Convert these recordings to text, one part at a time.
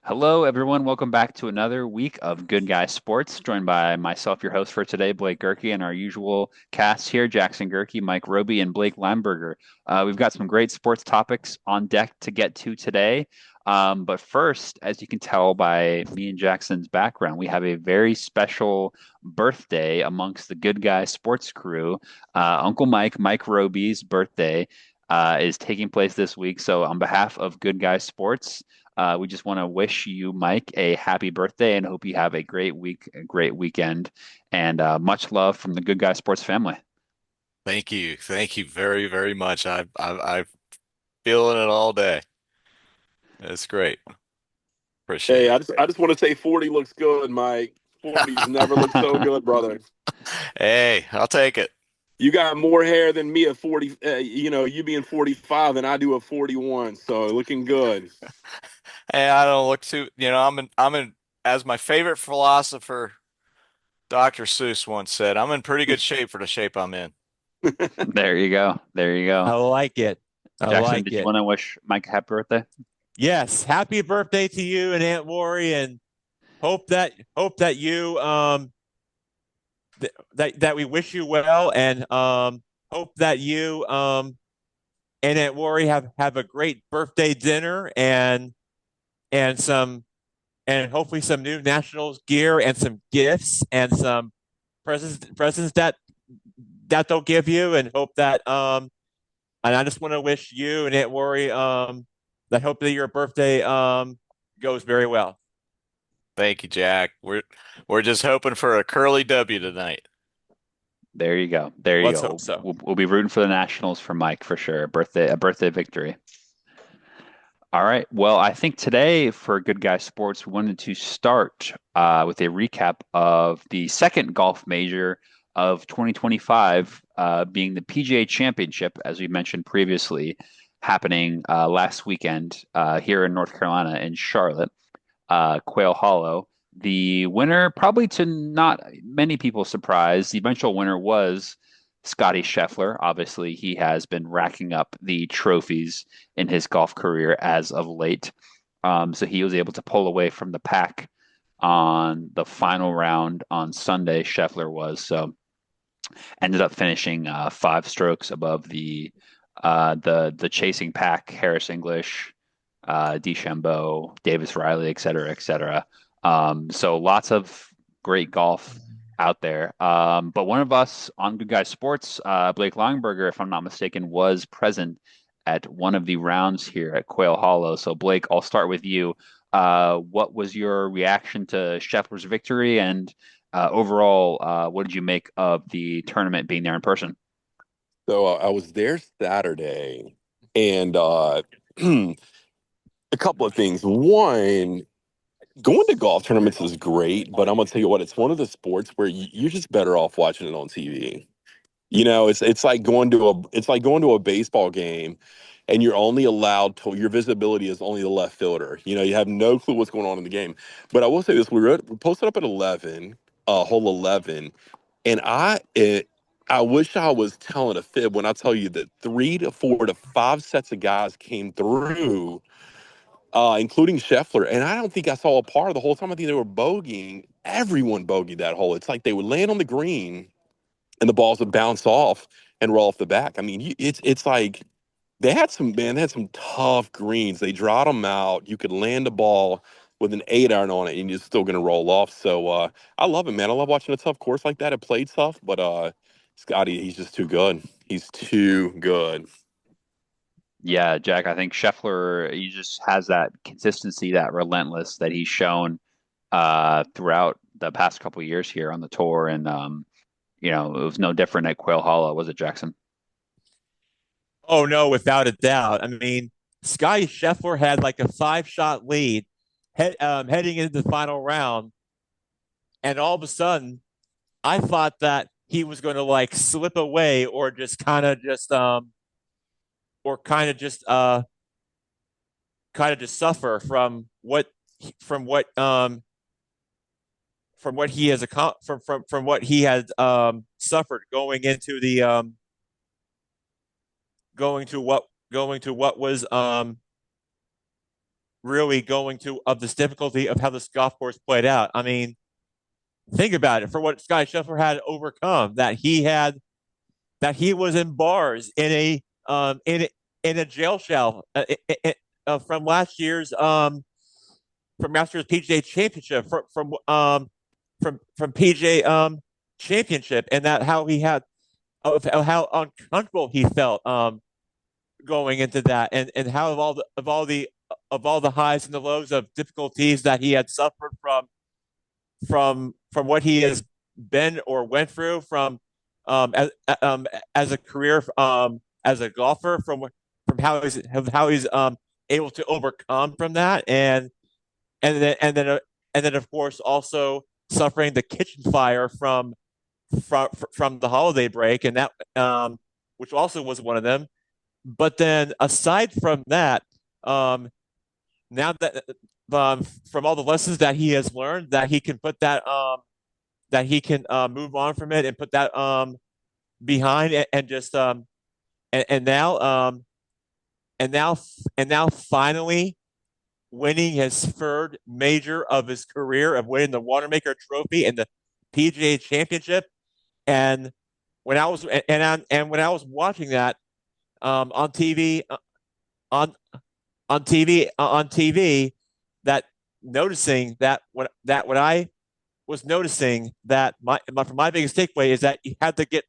Hello, everyone. Welcome back to another week of Good Guy Sports, joined by myself, your host for today, Blake Gerke, and our usual cast here, Jackson Gerke, Mike Roby, and Blake Limberger. We've got some great sports topics on deck to get to today. But first, as you can tell by me and Jackson's background, we have a very special birthday amongst the Good Guy Sports crew. Uncle Mike Roby's birthday, is taking place this week. So, on behalf of Good Guy Sports, we just want to wish you, Mike, a happy birthday and hope you have a great week, a great weekend, and much love from the Good Guy Sports family. Thank you. Thank you very, very much. I'm feeling it all day. It's great. Hey, Appreciate I just want to say 40 looks good, Mike. 40's never looked so it. good, brother. Hey, I'll take it. You got more hair than me at 40, you being 45 than I do at 41, so looking good. Hey, I don't look too, as my favorite philosopher, Dr. Seuss once said, I'm in pretty good shape for the shape I'm in. There you go. There you I go. like it. I Jackson, like did you it. want to wish Mike a happy birthday? Yes, happy birthday to you and Aunt Lori, and hope that you that we wish you well, and hope that you and Aunt Lori have a great birthday dinner, and some and hopefully some new Nationals gear and some gifts and some presents that they'll give you, and hope that and I just want to wish you and Aunt Lori I hope that your birthday goes very well. Thank you, Jack. We're just hoping for a curly W tonight. There you go. There you Let's hope go. so. We'll be rooting for the Nationals for Mike for sure. A birthday victory. All right. Well, I think today for Good Guy Sports, we wanted to start with a recap of the second golf major of 2025, being the PGA Championship, as we mentioned previously, happening last weekend here in North Carolina in Charlotte, Quail Hollow. The winner, probably to not many people's surprise, the eventual winner was Scotty Scheffler. Obviously, he has been racking up the trophies in his golf career as of late. So he was able to pull away from the pack on the final round on Sunday. Scheffler was so ended up finishing 5 strokes above the chasing pack: Harris English, DeChambeau, Davis Riley, et cetera, et cetera. So lots of great golf out there. But one of us on Good Guys Sports, Blake Longberger, if I'm not mistaken, was present at one of the rounds here at Quail Hollow. So Blake, I'll start with you. What was your reaction to Scheffler's victory, and overall, what did you make of the tournament being there in person? So I was there Saturday, and a couple of things. One, going to golf tournaments is great, but I'm gonna tell you what, it's one of the sports where you're just better off watching it on TV. It's like going to a baseball game, and you're only allowed to your visibility is only the left fielder. You have no clue what's going on in the game. But I will say this: we posted up at 11, hole 11, and I wish I was telling a fib when I tell you that 3 to 4 to 5 sets of guys came through, including Scheffler, and I don't think I saw a par the whole time. I think they were bogeying. Everyone bogeyed that hole. It's like they would land on the green and the balls would bounce off and roll off the back. I mean, it's like they had some tough greens. They drawed them out. You could land a ball with an 8 iron on it, and you're still gonna roll off. So I love it, man. I love watching a tough course like that. It played tough, but Scotty, he's just too good. He's too good. Yeah, Jack, I think Scheffler, he just has that consistency, that relentless that he's shown throughout the past couple of years here on the tour. And it was no different at Quail Hollow, was it, Jackson? Oh no, without a doubt. I mean, Scotty Scheffler had like a 5 shot lead heading into the final round, and all of a sudden, I thought that he was going to like slip away or just kind of just suffer from what from what he has from what he had suffered going into the going to what was really going to of this difficulty of how this golf course played out. I mean, think about it. For what Sky Scheffler had overcome, that he was in bars in a jail cell from last year's from Masters PGA Championship from PGA Championship, and that how he had of how uncomfortable he felt going into that, and how of all the highs and the lows of difficulties that he had suffered from what he has been or went through as a career as a golfer from how he's able to overcome from that, and then and then and then of course also suffering the kitchen fire from the holiday break, and that which also was one of them. But then aside from that, now that from all the lessons that he has learned, that he can put that he can move on from it and put that behind, and just and now and now finally winning his third major of his career, of winning the Watermaker Trophy and the PGA Championship. And when I was watching that on TV on TV, that noticing that when I was noticing that my biggest takeaway is that you had to get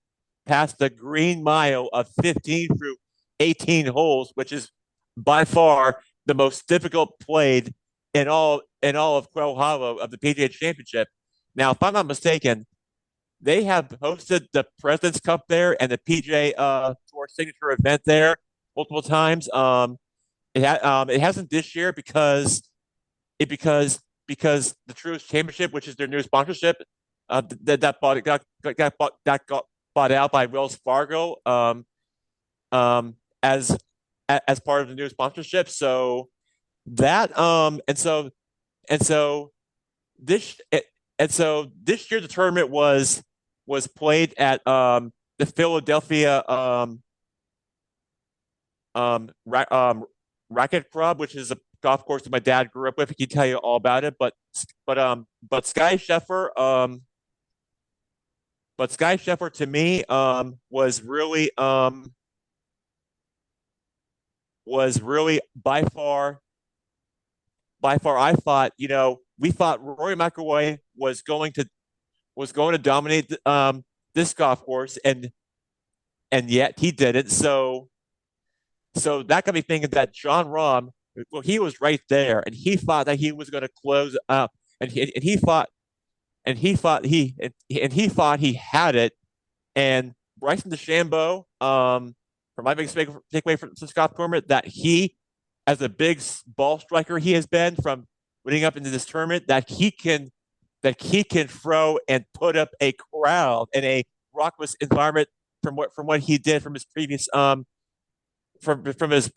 past the green mile of 15 through 18 holes, which is by far the most difficult played in all of Quail Hollow of the PGA Championship. Now, if I'm not mistaken, they have hosted the President's Cup there and the PGA Tour Signature event there multiple times. It hasn't this year because the Truist Championship, which is their new sponsorship, that got bought out by Wells Fargo as part of the new sponsorship. So that and so this this year the tournament was played at the Philadelphia Racket Club, which is a golf course that my dad grew up with. He can tell you all about it. But Sky Scheffler to me was really by far I thought, we thought Rory McIlroy was going to dominate this golf course, and yet he didn't. So that got me thinking that John Rahm, well, he was right there, and he thought that he was going to close up, and he thought he had it. And Bryson DeChambeau, from my biggest takeaway from this golf tournament, that he, as a big ball striker he has been from leading up into this tournament, that he can throw and put up a crowd in a raucous environment from what he did from his previous from his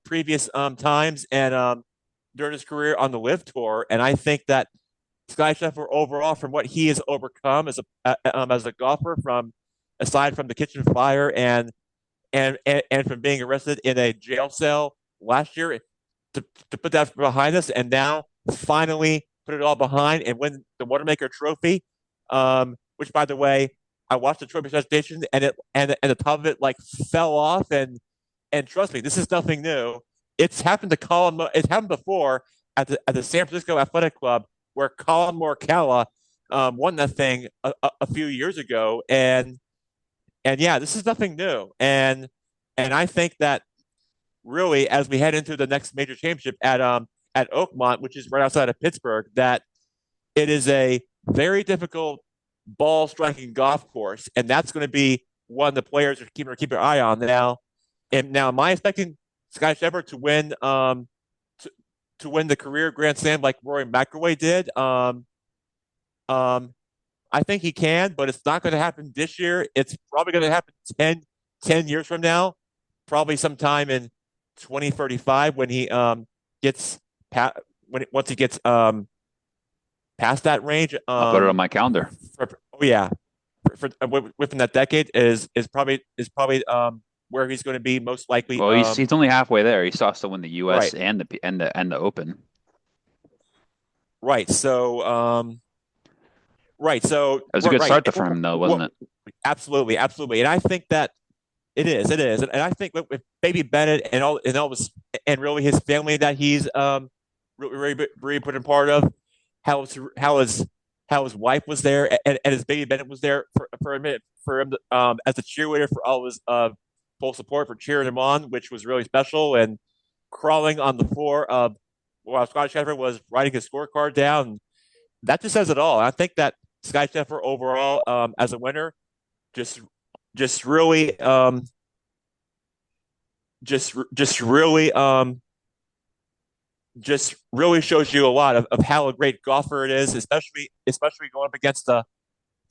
previous times, and during his career on the Live Tour. And I think that Sky Scheffler overall, from what he has overcome as a golfer, from aside from the kitchen fire and from being arrested in a jail cell last year, to put that behind us, and now finally put it all behind and win the Watermaker Trophy, which, by the way, I watched the trophy presentation, and the top of it like fell off, and trust me, this is nothing new. It's happened to Colin. It's happened before at the San Francisco Athletic Club, where Colin Morikawa won that thing a few years ago, and yeah, this is nothing new. And I think that really, as we head into the next major championship at Oakmont, which is right outside of Pittsburgh, that it is a very difficult ball striking golf course, and that's going to be one of the players keep an eye on now. And now, am I expecting Sky Scheffler to win to win the career Grand Slam like Rory McIlroy did? I think he can, but it's not going to happen this year. It's probably going to happen 10 years from now, probably sometime in 2035 when he gets once he gets past that range. I'll put it on my calendar. Oh yeah, within that decade is probably where he's going to be most likely. Well, he's only halfway there. He still has to win the U.S. Right. and the Open. Right. So, right. So, It was a good right. start for him, though, wasn't it? Absolutely, absolutely. And I think that it is. And I think with Baby Bennett and all this, and really his family that he's really put in part of, how his wife was there and his baby Bennett was there for a minute for him as a cheerleader for all his full support for cheering him on, which was really special. And crawling on the floor of while Scott Scheffler was writing his scorecard down, that just says it all. And I think that Sky Scheffler overall as a winner just just really just really just really shows you a lot of how a great golfer it is, especially going up against the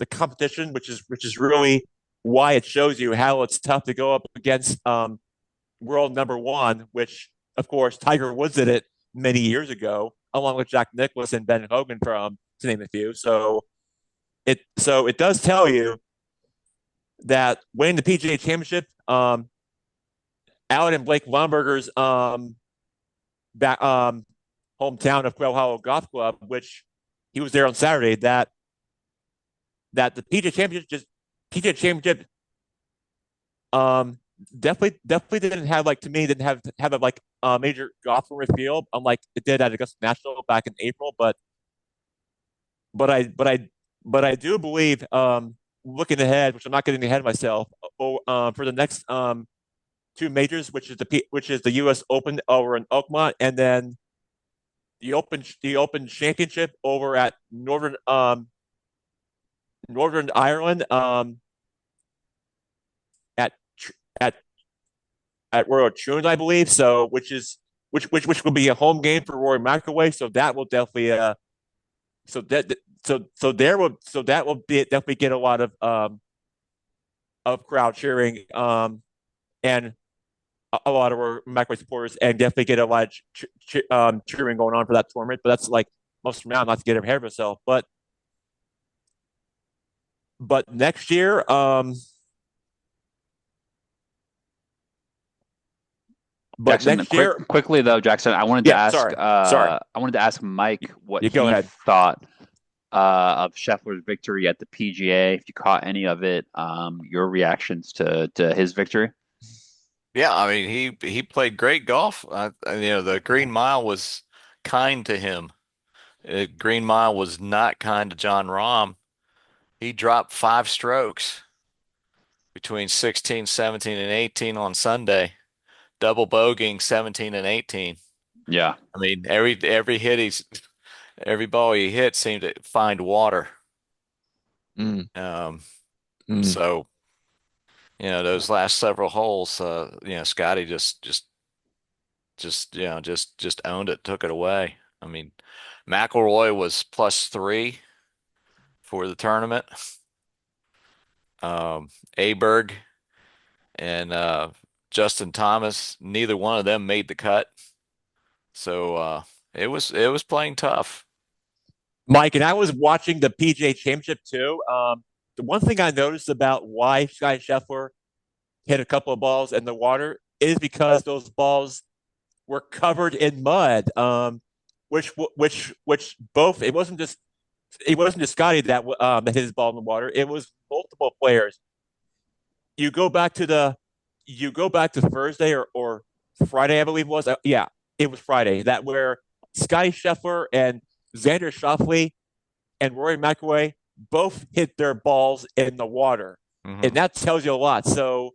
competition, which is really why it shows you how it's tough to go up against world number one, which of course Tiger Woods did it many years ago, along with Jack Nicklaus and Ben Hogan, from to name a few. So it does tell you that winning the PGA Championship, out in Blake Lumberger's back hometown of Quail Hollow Golf Club, which he was there on Saturday. That the PGA Championship definitely didn't have, like, to me, didn't have a like a major golf tournament feel, unlike it did at Augusta National back in April. But I do believe, looking ahead, which I'm not getting ahead of myself, for the next two majors, which is the U.S. Open over in Oakmont, and then the Open Championship over at Northern Ireland, at at Royal Troon, I believe. So which will be a home game for Rory McIlroy. So that will definitely so that that will be definitely get a lot of crowd cheering, and a lot of McIlroy supporters, and definitely get a lot of cheering going on for that tournament. But that's like most from now, not to get ahead of myself. But next year, Jackson, quickly though, Jackson, I wanted to ask. Sorry. I wanted to ask Mike what You go he ahead. thought of Scheffler's victory at the PGA. If you caught any of it, your reactions to his victory. Yeah, I mean he played great golf. The Green Mile was kind to him. Green Mile was not kind to John Rahm. He dropped 5 strokes between 16, 17, and 18 on Sunday, double bogeying 17 and 18. Yeah. I mean, every ball he hit seemed to find water. So, those last several holes, Scotty just owned it, took it away. I mean, McIlroy was +3 for the tournament. Aberg and Justin Thomas, neither one of them made the cut. So it was playing tough. Mike, and I was watching the PGA Championship too. The one thing I noticed about why Sky Scheffler hit a couple of balls in the water is because those balls were covered in mud. Which both, it wasn't just Scotty that hit his ball in the water. It was multiple players. You go back to Thursday or Friday, I believe it was. Yeah, it was Friday. That where Scotty Scheffler and Xander Schauffele and Rory McIlroy both hit their balls in the water, and that tells you a lot. So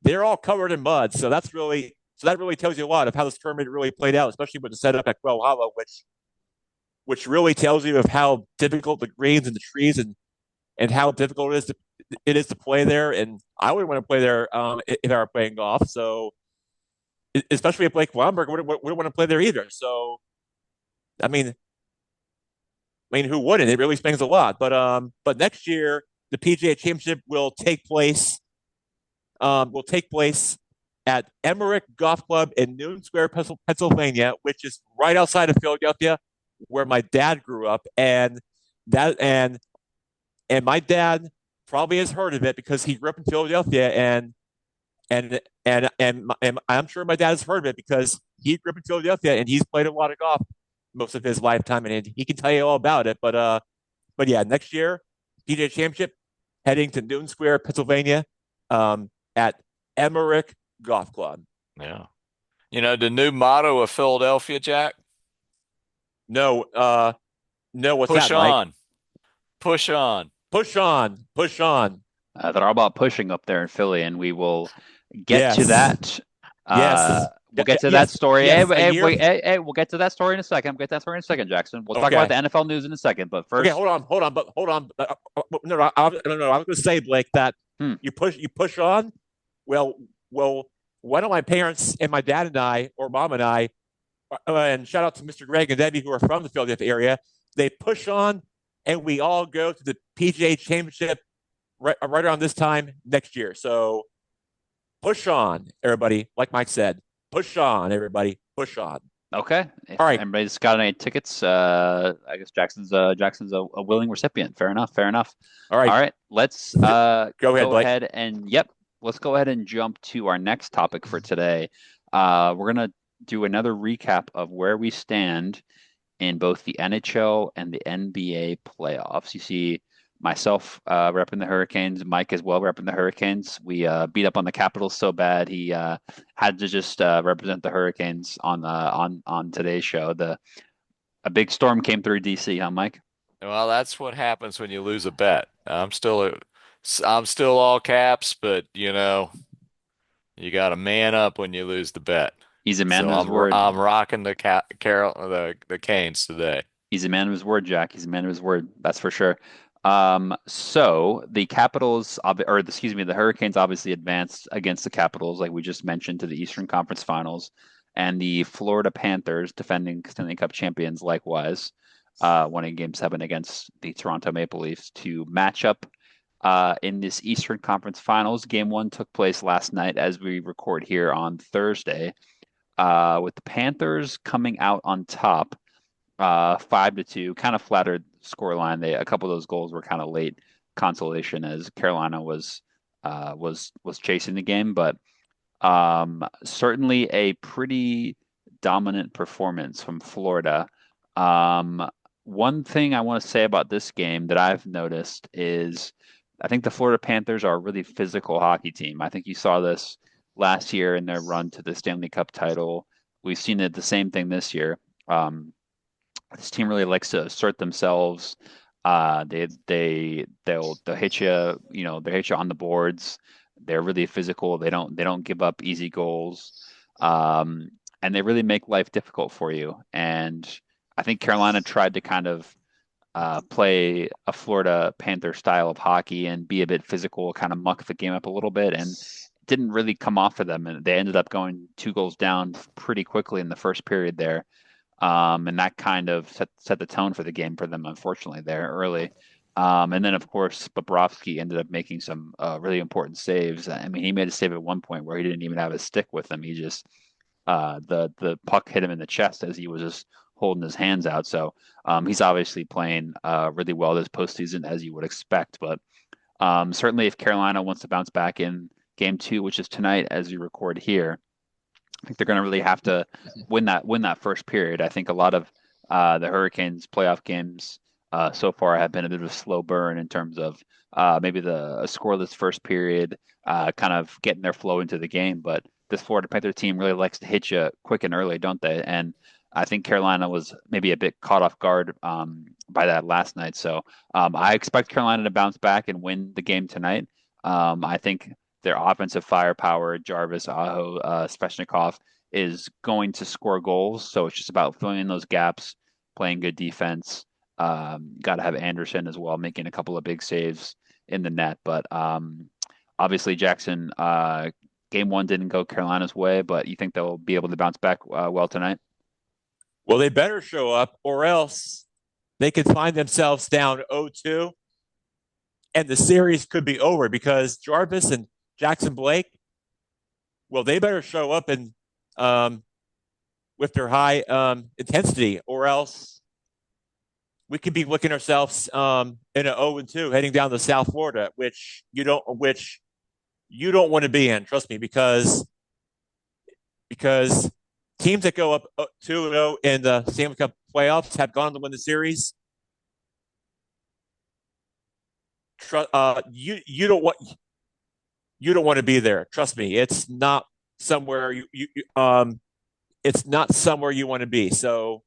they're all covered in mud. So that really tells you a lot of how this tournament really played out, especially with the setup at Quail Hollow, which really tells you of how difficult the greens and the trees and how difficult it is to play there. And I would want to play there if I were playing golf. So especially if Blake Lumberger wouldn't want to play there either. So I mean, who wouldn't? It really swings a lot. But next year the PGA Championship will take place at Emmerich Golf Club in Newton Square, Pennsylvania, which is right outside of Philadelphia, where my dad grew up, and my dad probably has heard of it because he grew up in Philadelphia, and and I'm sure my dad has heard of it because he grew up in Philadelphia and he's played a lot of golf most of his lifetime, and he can tell you all about it. But yeah, next year, PGA Championship, heading to Newton Square, Pennsylvania, at Emmerich Golf Club. Yeah. You know, the new motto of Philadelphia, Jack? No, no, what's Push that, Mike? on. Push on. Push on, push on. They're all about pushing up there in Philly, and we will get to Yes, that. yes, We'll get to that yes, story. yes. We'll get to that story in a second. We'll get to that story in a second, Jackson. We'll talk Okay. about the NFL news in a second, but first, Okay, hold on. But hold on. No, I was going to say, Blake, that you push on. Well, one of my parents and my dad and I, or mom and I, and shout out to Mr. Greg and Debbie who are from the Philadelphia area. They push on, and we all go to the PGA Championship right around this time next year. So push on, everybody. Like Mike said, push on, everybody. Push on. okay. If All right. anybody's got any tickets, I guess Jackson's a willing recipient. Fair enough. Fair enough. All right. All right. Let's go ahead and let's go ahead and jump to our next topic for today. We're gonna do another recap of where we stand in both the NHL and the NBA playoffs. You see myself repping the Hurricanes, Mike as well repping the Hurricanes. We beat up on the Capitals so bad he had to just represent the Hurricanes on today's show. A big storm came through DC, huh, Mike? Well, that's what happens when you lose a bet. I'm still all caps, but you know, you got to man up when you lose the bet. He's a man So of his word. I'm rocking the Canes today. He's a man of his word, Jack. He's a man of his word. That's for sure. So the Capitals, or excuse me, the Hurricanes obviously advanced against the Capitals, like we just mentioned, to the Eastern Conference Finals, and the Florida Panthers, defending Stanley Cup champions, likewise, winning Game 7 against the Toronto Maple Leafs to match up in this Eastern Conference Finals. Game 1 took place last night as we record here on Thursday, with the Panthers coming out on top, 5-2, kind of flattered scoreline. A couple of those goals were kind of late consolation as Carolina was chasing the game, but certainly a pretty dominant performance from Florida. One thing I want to say about this game that I've noticed is I think the Florida Panthers are a really physical hockey team. I think you saw this last year in their run to the Stanley Cup title. We've seen it the same thing this year. This team really likes to assert themselves. They'll hit you, they'll hit you on the boards. They're really physical. They don't give up easy goals. And they really make life difficult for you. And I think Carolina tried to kind of play a Florida Panther style of hockey and be a bit physical, kind of muck the game up a little bit, and it didn't really come off for them. And they ended up going 2 goals down pretty quickly in the first period there. And that kind of set the tone for the game for them, unfortunately, there early. And then, of course, Bobrovsky ended up making some really important saves. I mean, he made a save at one point where he didn't even have his stick with him. He just the puck hit him in the chest as he was just holding his hands out. So he's obviously playing really well this postseason, as you would expect. But certainly, if Carolina wants to bounce back in Game 2, which is tonight as we record here, I think they're going to really have to win that first period. I think a lot of the Hurricanes playoff games so far have been a bit of a slow burn in terms of maybe a scoreless first period, kind of getting their flow into the game. But this Florida Panther team really likes to hit you quick and early, don't they? And I think Carolina was maybe a bit caught off guard by that last night. So I expect Carolina to bounce back and win the game tonight. I think their offensive firepower, Jarvis, Aho, Svechnikov, is going to score goals. So it's just about filling in those gaps, playing good defense. Got to have Anderson as well, making a couple of big saves in the net. But obviously, Jackson, Game 1 didn't go Carolina's way, but you think they'll be able to bounce back well tonight? Well, they better show up, or else they could find themselves down 0-2, and the series could be over because Jarvis and Jackson Blake, well, they better show up and with their high intensity, or else we could be looking ourselves in an 0-2 heading down to South Florida, which you don't want to be in. Trust me, because teams that go up 2-0 in the Stanley Cup playoffs have gone on to win the series. You don't want to be there. Trust me, it's not somewhere it's not somewhere you want to be. So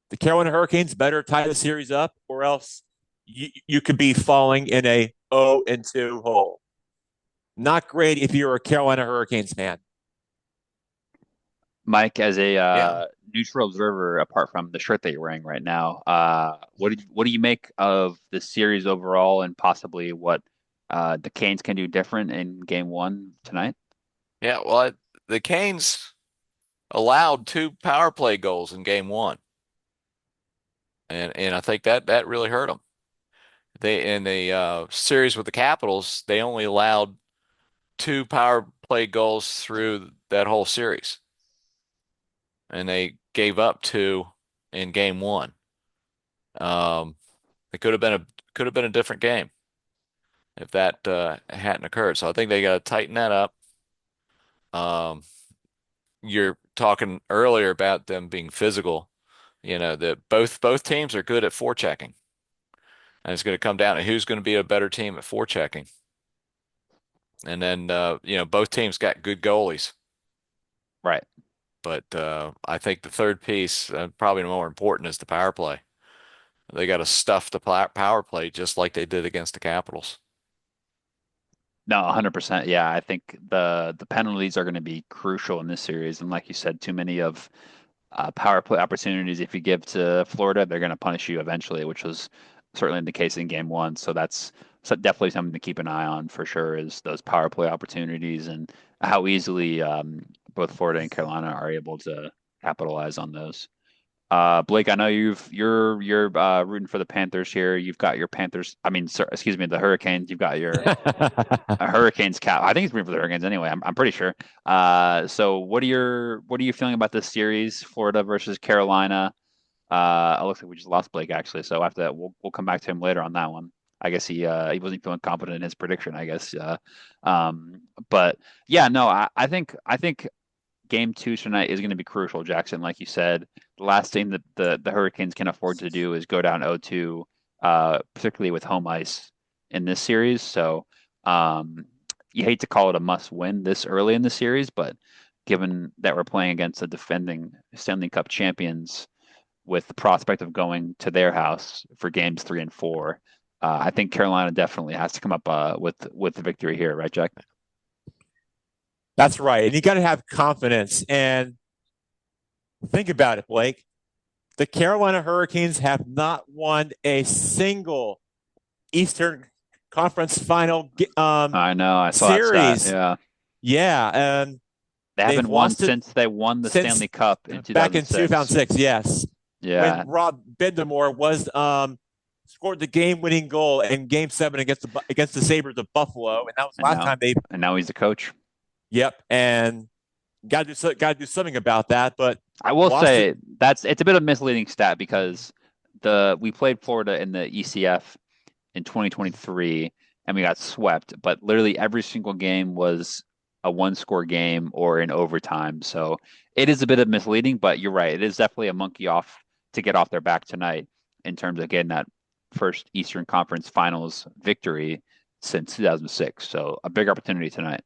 the Carolina Hurricanes better tie the series up, or else you could be falling in a 0-2 hole. Not great if you're a Carolina Hurricanes fan. Mike, as a Yeah. neutral observer, apart from the shirt that you're wearing right now, what do you make of the series overall, and possibly what the Canes can do different in Game One tonight? Yeah. Well, the Canes allowed 2 power play goals in game one. And I think that really hurt them. They in the series with the Capitals, they only allowed 2 power play goals through that whole series, and they gave up 2 in game one. Um, it could have been a different game if that hadn't occurred. So I think they got to tighten that up. Um, you're talking earlier about them being physical. That both teams are good at forechecking, and it's going to come down to who's going to be a better team at forechecking. And then both teams got good goalies, Right. but I think the third piece, probably more important, is the power play. They got to stuff the power play just like they did against the Capitals. No, 100%. Yeah, I think the penalties are going to be crucial in this series, and like you said, too many of power play opportunities. If you give to Florida, they're going to punish you eventually, which was certainly the case in Game One. So that's definitely something to keep an eye on for sure. Is those power play opportunities and how easily both Florida and Carolina are able to capitalize on those. Blake, I know you're rooting for the Panthers here. You've got your Panthers. I mean, excuse me, the Hurricanes. You've got your Hurricanes cap. I think he's rooting for the Hurricanes anyway. I'm pretty sure. So what are you feeling about this series, Florida versus Carolina? It looks like we just lost Blake actually. So after that, we'll come back to him later on that one. I guess he wasn't feeling confident in his prediction. I guess. Um, but yeah, no, I think game two tonight is going to be crucial, Jackson. Like you said, the last thing that the Hurricanes can afford to do is go down 0-2, particularly with home ice in this series. So you hate to call it a must win this early in the series, but given that we're playing against the defending Stanley Cup champions with the prospect of going to their house for games 3 and 4, I think Carolina definitely has to come up with the victory here, right, Jack? That's right. And you got to have confidence. And think about it, Blake. The Carolina Hurricanes have not won a single Eastern Conference final I know. I saw that series. stat. Yeah. Yeah. And They they've haven't won lost it since they won the since Stanley Cup in back in 2006. 2006. Yes. Yeah, When Rob Bendamore was scored the game-winning goal in Game 7 against the Sabres of Buffalo, and that was the and last time now they. and now he's the coach. Yep, and got to do something about that. But I will lost it. say it's a bit of a misleading stat because we played Florida in the ECF in 2023 and we got swept, but literally every single game was a one-score game or in overtime. So it is a bit of misleading, but you're right. It is definitely a monkey off to get off their back tonight in terms of getting that first Eastern Conference Finals victory since 2006. So a big opportunity tonight.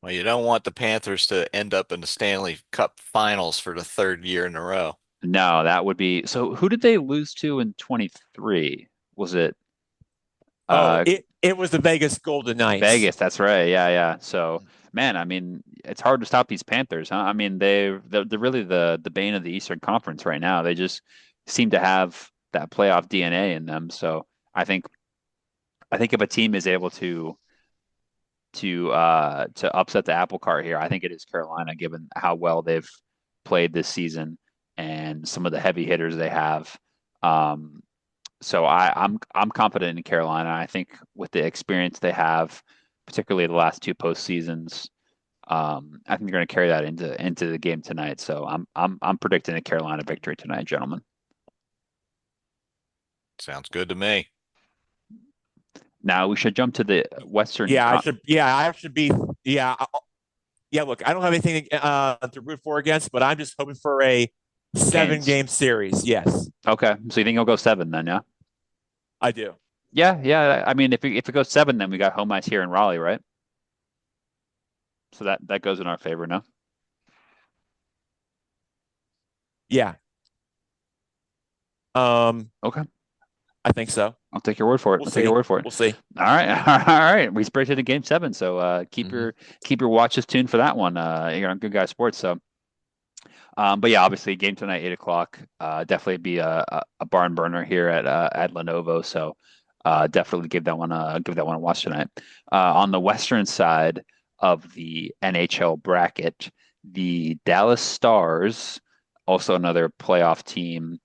Well, you don't want the Panthers to end up in the Stanley Cup Finals for the third year in a row. No, that would be so. Who did they lose to in 23? Was it Oh, uh it was the Vegas Golden Knights. Vegas? That's right. Yeah, yeah. So, man, I mean, it's hard to stop these Panthers, huh? I mean, they're really the bane of the Eastern Conference right now. They just seem to have that playoff DNA in them. So, I think I think if a team is able to upset the apple cart here, I think it is Carolina, given how well they've played this season and some of the heavy hitters they have. Um, so I'm confident in Carolina. I think with the experience they have, particularly the last two postseasons, I think they're going to carry that into the game tonight. So I'm predicting a Carolina victory tonight, gentlemen. Sounds good to me. Now we should jump to the Western. Yeah, I should. Yeah, I should be. Yeah, yeah. Look, I don't have anything to root for against, but I'm just hoping for a Canes. 7-game series. Yes, Okay, so you think it'll go seven then? Yeah. I do. Yeah, yeah. I mean, if it goes seven, then we got home ice here in Raleigh, right? So that goes in our favor now. Yeah. Um, Okay, I think so. I'll take your word for it. We'll I'll take your see. word for it. We'll see. All right, all right. We sprinted to game seven, so Hmm. keep your watches tuned for that one. Here on Good Guy Sports. So, but yeah, obviously game tonight, 8 o'clock. Definitely be a barn burner here at Lenovo. So, definitely give that one a watch tonight. On the western side of the NHL bracket, the Dallas Stars, also another playoff team,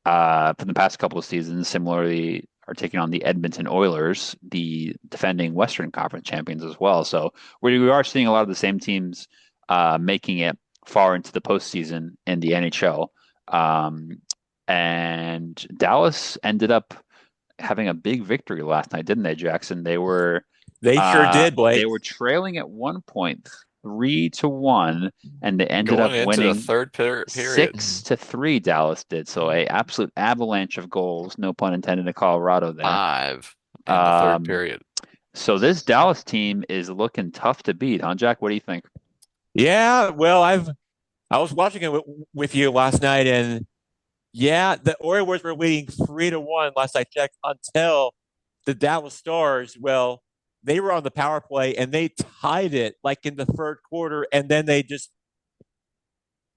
for the past couple of seasons, similarly are taking on the Edmonton Oilers, the defending Western Conference champions as well. So we are seeing a lot of the same teams making it far into the postseason in the NHL. Um, and Dallas ended up having a big victory last night, didn't they, Jackson? They sure did, They Blake. were trailing at one point, 3-1, and they ended Going up into the winning third period, 6-3. Dallas did so, a absolute avalanche of goals, no pun intended, to Colorado there. 5 in the third Um, period. so this Dallas team is looking tough to beat, huh, Jack? What do you think? Yeah. Well, I was watching it with you last night, and yeah, the Oilers were leading 3-1 last I checked until the Dallas Stars. Well, they were on the power play and they tied it like in the third quarter, and then they just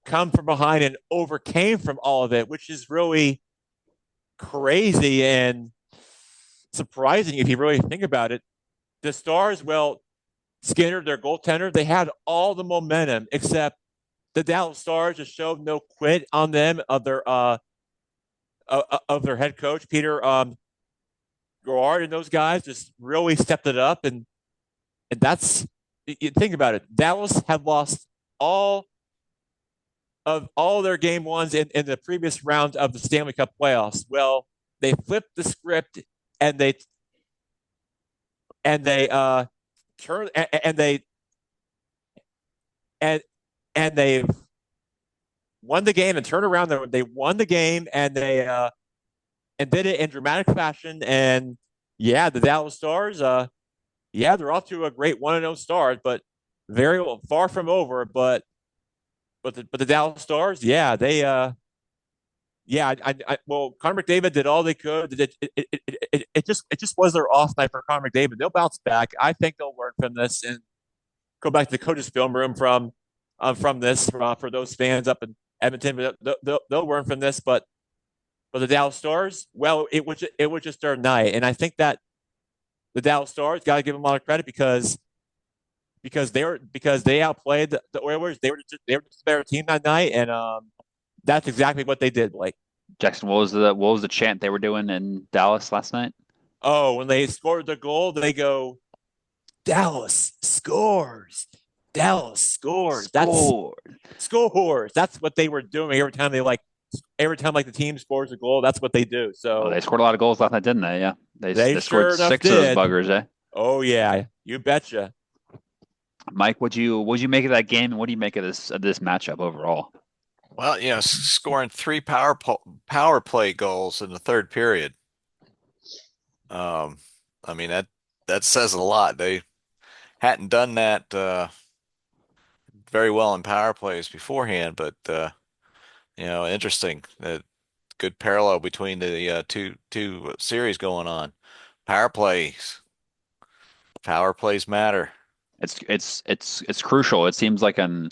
come from behind and overcame from all of it, which is really crazy and surprising if you really think about it. The Stars, well, Skinner, their goaltender, they had all the momentum except the Dallas Stars just showed no quit on them of their head coach Peter Gerard, and those guys just really stepped it up, and that's you think about it. Dallas had lost all of all their game ones in the previous round of the Stanley Cup playoffs. Well, they flipped the script and they turned and and they won the game and turned around. They won the game and did it in dramatic fashion. And yeah, the Dallas Stars, yeah, they're off to a great 1-0 start, but very far from over. But the Dallas Stars, yeah, they yeah, well, Connor McDavid did all they could. It just was their off night for Connor McDavid. They'll bounce back. I think they'll learn from this and go back to the coach's film room from this for those fans up in Edmonton. They'll learn from this, but the Dallas Stars, well, it was just their night, and I think that the Dallas Stars got to give them a lot of credit because they outplayed the Oilers. They were just a better team that night, and that's exactly what they did. Like, Jackson, what was the chant they were doing in Dallas last night? oh, when they scored the goal, they go, Dallas scores. Dallas scores. That's Score. scores. That's what they were doing every time like the team scores a goal. That's what they do. Oh, they So scored a lot of goals last night, didn't they? Yeah, they they scored sure enough six of those did. buggers, eh? Oh yeah, you betcha. Mike, what'd you make of that game, and what do you make of this matchup overall? Well, scoring 3 power play goals in the third period. Um, I mean that says a lot. They hadn't done that very well in power plays beforehand, but interesting. Good parallel between the two series going on. Power plays, power plays matter. It's crucial. It seems like an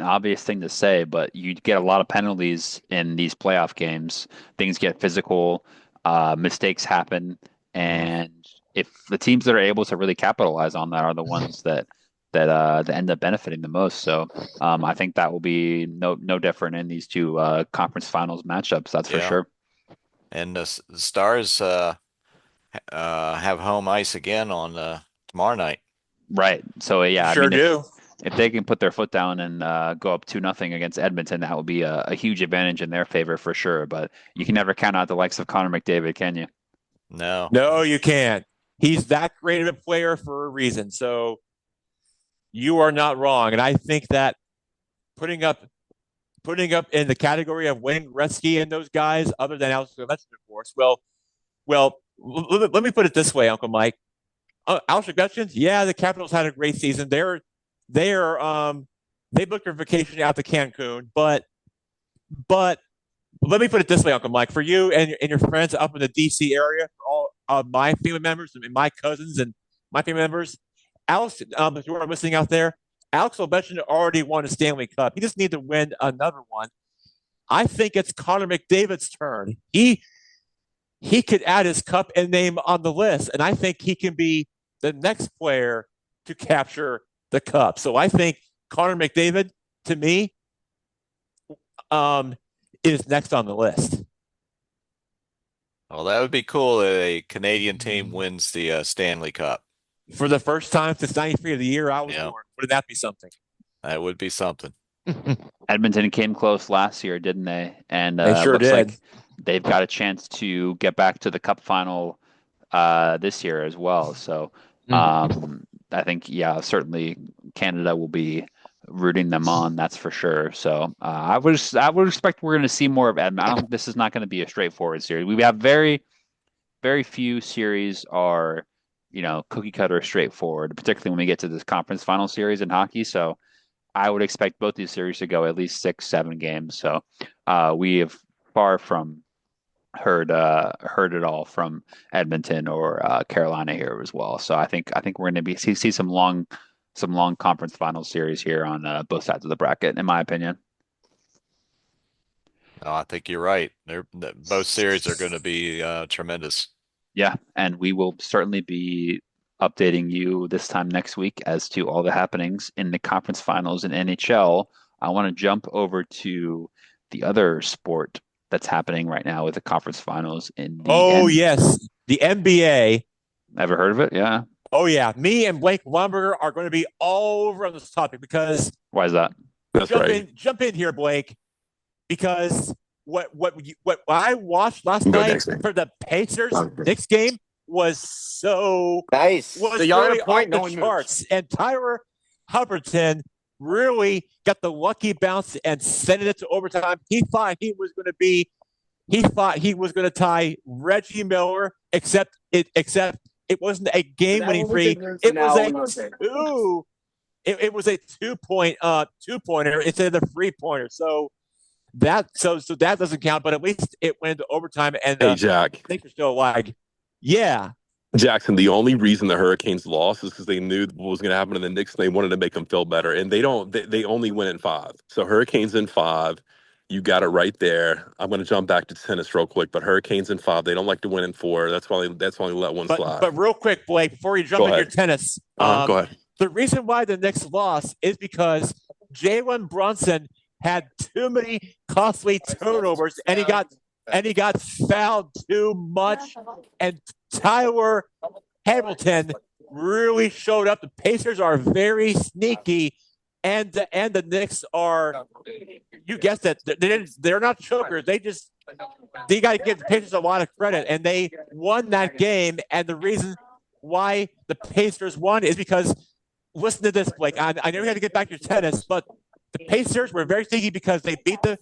obvious thing to say, but you get a lot of penalties in these playoff games. Things get physical, mistakes happen, Hmm. and if the teams that are able to really capitalize on that are the ones that end up benefiting the most. So I think that will be no different in these two conference finals matchups. That's for Yeah, sure. and the Stars have home ice again on tomorrow night. Right. So You yeah, I sure mean, do. if they can put their foot down and go up 2-0 against Edmonton, that would be a huge advantage in their favor for sure. But you can never count out the likes of Connor McDavid, can you? No. No, you can't. He's that great of a player for a reason. So you are not wrong. And I think that putting up in the category of Wayne Gretzky and those guys, other than Alex Ovechkin, of course. Well, let me put it this way, Uncle Mike. Alex Ovechkin, yeah, the Capitals had a great season. They booked their vacation out to Cancun, but let me put it this way, Uncle Mike. For you and your friends up in the D.C. area, for all of my family members and my cousins and my family members, Alex, if you are listening out there, Alex Ovechkin already won a Stanley Cup. He just needs to win another one. I think it's Connor McDavid's turn. He could add his cup and name on the list, and I think he can be the next player to capture the cup. So I think Connor McDavid, to me, is next on the list. Well, that would be cool if a Canadian team wins the Stanley Cup. For the first time since 93 of the year I was born. Wouldn't that be something? That would be something. Edmonton came close last year, didn't they? And they sure looks did. Like they've got a chance to get back to the Cup final this year as well. So I think, certainly Canada will be rooting them on. That's for sure. So I would expect we're going to see more of Edmonton. This is not going to be a straightforward series. We have very, very few series are, cookie cutter straightforward, particularly when we get to this conference final series in hockey. So I would expect both these series to go at least 6-7 games. So we have far from heard it all from Edmonton or Carolina here as well. So I think we're going to see some long conference final series here on both sides of the bracket, in my opinion. Oh, I think you're right. Both series are going to be tremendous. Yeah, and we will certainly be updating you this time next week as to all the happenings in the conference finals in NHL. I want to jump over to the other sport that's happening right now with the conference finals in the yes, the NBA. Ever heard of it? Yeah. Oh yeah, me and Blake Wamberger are going to be all over on this topic because why is that? That's right. Jump in here, Blake, because what I watched last night for the Pacers Knicks game was so nice. Was really off the charts, and Tyler Huberton really got the lucky bounce and sent it to overtime. He thought he was going to tie Reggie Miller, except it wasn't a game-winning free. It was a two-pointer instead of the three-pointer. So that doesn't count, but at least it went into overtime. And hey, Jack, I think they're still alive. Yeah. Jackson, the only reason the Hurricanes lost is because they knew what was going to happen to the Knicks, and they wanted to make them feel better. And they only win in 5. So Hurricanes in 5. You got it right there. I'm going to jump back to tennis real quick, but Hurricanes in 5. They don't like to win in 4. That's why they let one slide. But real quick, Blake, before you jump into your tennis, go ahead. The reason why the Knicks lost is because Jalen Brunson had too many costly turnovers, and he got fouled too much. And Tyler Hamilton really showed up. The Pacers are very sneaky, and the Knicks are, you guessed it, they're not chokers. They got to give the Pacers a lot of credit, and they won that game. And the reason why the Pacers won is because, listen to this, Blake. I know you had to get back to tennis, but the Pacers were very sneaky because they beat the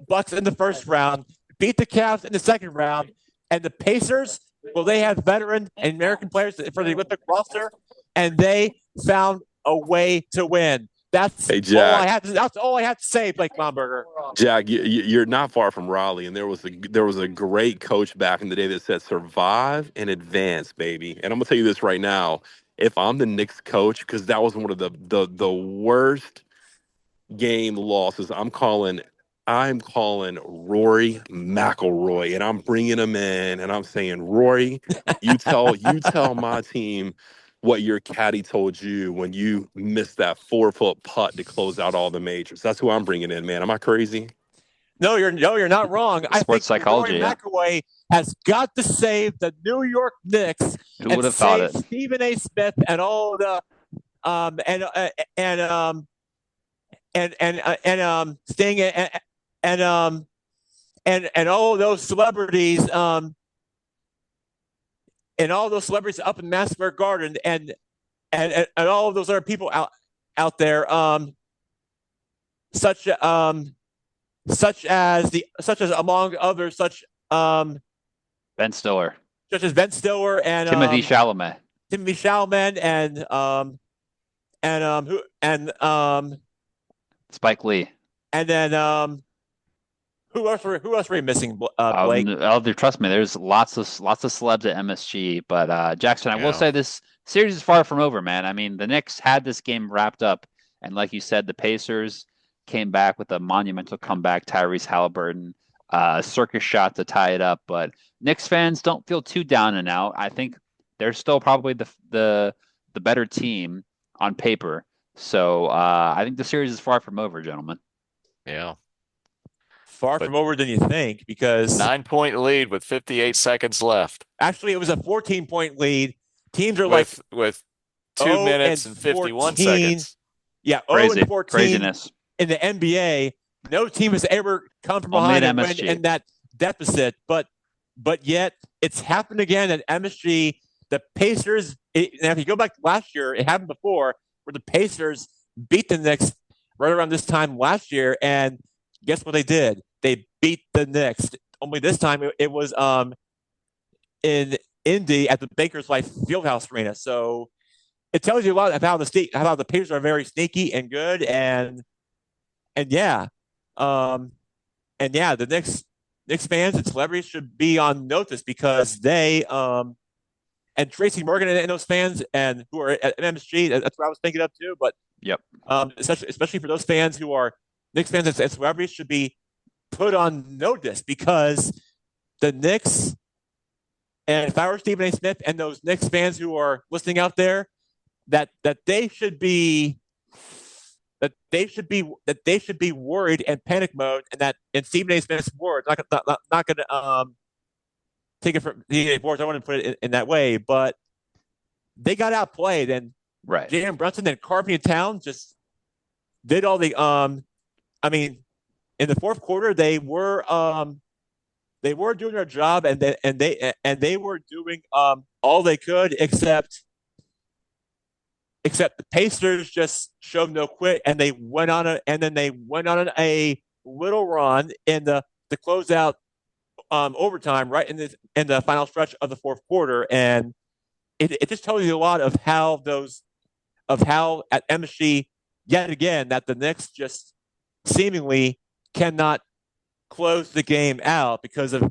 Bucks in the first round, beat the Cavs in the second round, and the Pacers, well, they have veteran and American players for the Olympic roster, and they found a way to win. That's all I have to say, Blake Momberger. Jack, you're not far from Raleigh, and there was a great coach back in the day that said, "Survive and advance, baby." And I'm gonna tell you this right now: if I'm the Knicks coach, because that was one of the worst game losses, I'm calling Rory McIlroy, and I'm bringing him in, and I'm saying, Rory, you tell my team what your caddy told you when you missed that 4-foot putt to close out all the majors. That's who I'm bringing in, man. Am I crazy? No, you're not wrong. I think psychology, Rory McIlroy has got to save the New York Knicks. Who would have thought it? Stephen A. Smith and all the Sting and all those celebrities and all those celebrities up in Madison Square Garden, and all of those other people out there, such such as among others, Ben Stiller, such as Ben Stiller and Timothy Chalamet, Timothy Chalamet Spike Lee. and then who else were we missing, Blake? Trust me, there's lots of celebs at MSG. But Jackson, I will Yeah. say this series is far from over, man. I mean, the Knicks had this game wrapped up, and like you said, the Pacers came back with a monumental comeback. Tyrese Halliburton, circus shot to tie it up. But Knicks fans don't feel too down and out. I think they're still probably the better team on paper. So I think the series is far from over, gentlemen. Yeah. Far But from over than you think, because 9-point lead with 58 seconds left. actually it was a 14-point lead. Teams are like with 2 0 minutes and and 51 14. seconds. Yeah, 0 Crazy, and 14 craziness. in the NBA. No team has ever come from Only behind at and win MSG. in that deficit. But yet it's happened again at MSG. The Pacers. Now, if you go back to last year, it happened before where the Pacers beat the Knicks right around this time last year, and guess what they did? They beat the Knicks. Only this time it was in Indy at the Bankers Life Fieldhouse Arena. So it tells you a lot of how the Pacers are very sneaky and good, and yeah, the Knicks fans and celebrities should be on notice, because they and Tracy Morgan and those fans and who are at MSG. That's what I was thinking of too. But Yep. Especially for those fans who are Knicks fans and celebrities should be put on notice, because the Knicks, and if I were Stephen A. Smith and those Knicks fans who are listening out there, that they should be worried and panic mode, and that in Stephen A. Smith's words, not going to take it from the boards. I want to put it in that way, but they got outplayed, and Right. Jalen Brunson and Carpenter Towns just did all the I mean, in the fourth quarter they were doing their job, and they were doing all they could, except the Pacers just showed no quit, and they went on a little run in the closeout overtime right in the final stretch of the fourth quarter, and it just tells you a lot of how at MSG yet again that the Knicks just seemingly cannot close the game out because you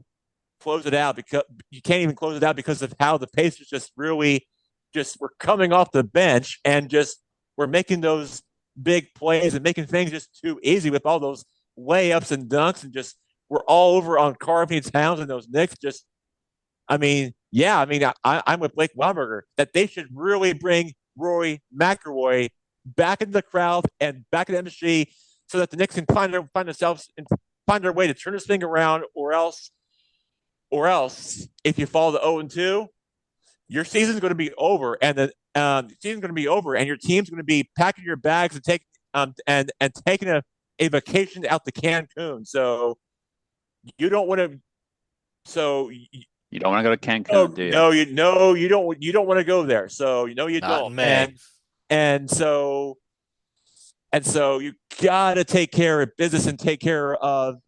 can't even close it out because of how the Pacers just really just were coming off the bench and just were making those big plays and making things just too easy with all those layups and dunks, and just were all over on Carpenter Towns and those Knicks. Just, I'm with Blake Weinberger that they should really bring Rory McIlroy back into the crowd and back at MSG, so that the Knicks can find their way to turn this thing around, or else, if you fall to 0-2, your season's going to be over, and the season's going to be over, and your team's going to be packing your bags and taking a vacation out to Cancun. So you don't want to. So you don't want to go to Cancun, do you? No, you don't. You don't want to go there. So you Not don't. in May. And so you gotta take care of business and take care of